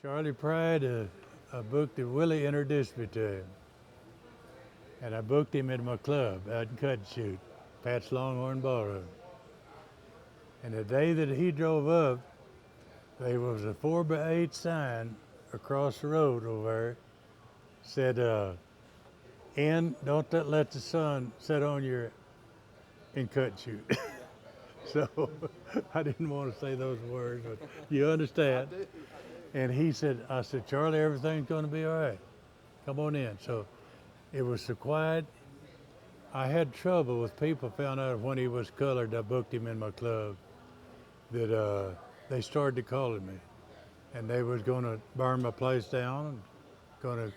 Charley Pride, a book that Willie introduced me to him. And I booked him at my club out in Cut and Shoot, Pat's Longhorn Ballroom. And the day that he drove up, there was a 4x8 sign across the road over there, said, don't let the sun set on your, and Cut and Shoot. So I didn't want to say those words, but you understand. And I said, Charley, everything's going to be all right. Come on in. So it was so quiet. I had trouble with people found out when he was colored, I booked him in my club, that they started calling me. And they was going to burn my place down and going to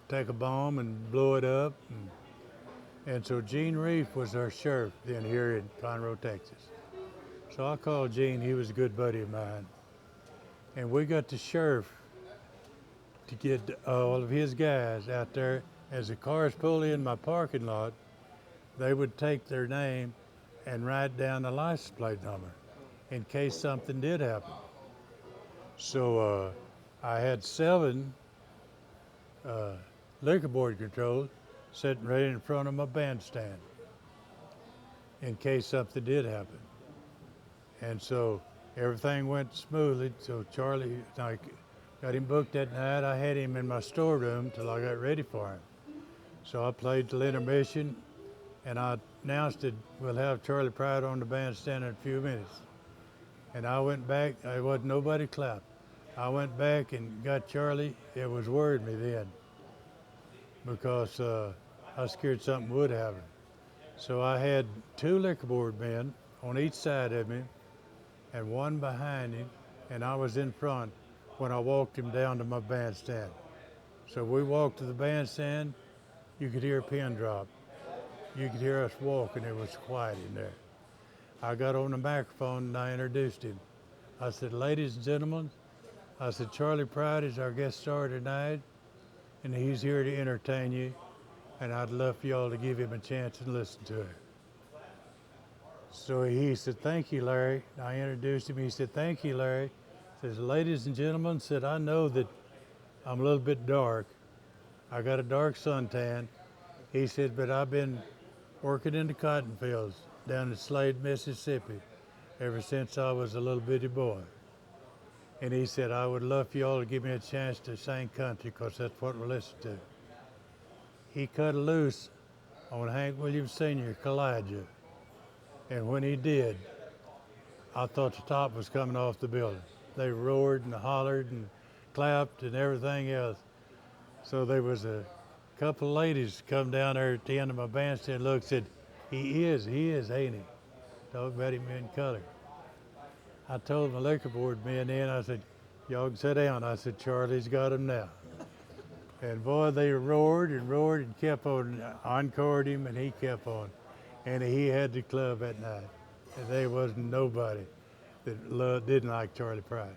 take a bomb and blow it up. And so Gene Reef was our sheriff then here in Conroe, Texas. So I called Gene, he was a good buddy of mine. And we got the sheriff to get all of his guys out there. As the cars pulled in my parking lot, they would take their name and write down the license plate number in case something did happen. So I had 7 liquor board controls sitting right in front of my bandstand in case something did happen. And so everything went smoothly. So Charley, I got him booked that night. I had him in my storeroom till I got ready for him. So I played till intermission, and I announced that we'll have Charley Pride on the bandstand in a few minutes. And I went back, there wasn't nobody clapped. I went back and got Charley. It was worried me then because I was scared something would happen. So I had 2 liquor board men on each side of me and 1 behind him, and I was in front when I walked him down to my bandstand. So we walked to the bandstand, you could hear a pin drop. You could hear us walking, it was quiet in there. I got on the microphone and I introduced him. I said, ladies and gentlemen, I said, Charley Pride is our guest star tonight, and he's here to entertain you, and I'd love for y'all to give him a chance and listen to him. So he said, thank you, Larry. I introduced him. He said, thank you, Larry. He says, ladies and gentlemen, said, I know that I'm a little bit dark. I got a dark suntan. He said, but I've been working in the cotton fields down in Slade, Mississippi, ever since I was a little bitty boy. And he said, I would love for y'all to give me a chance to sing country because that's what we listen to. He cut loose on Hank Williams Sr., Kalijah. And when he did, I thought the top was coming off the building. They roared and hollered and clapped and everything else. So there was a couple of ladies come down there at the end of my bandstand, looked, said, he is, ain't he? Talk about him in color. I told my liquor board men then, I said, y'all can sit down. I said, Charley's got him now. And boy, they roared and kept on, encored him, and he kept on. And he had the club that night. And there was nobody that didn't like Charley Pride.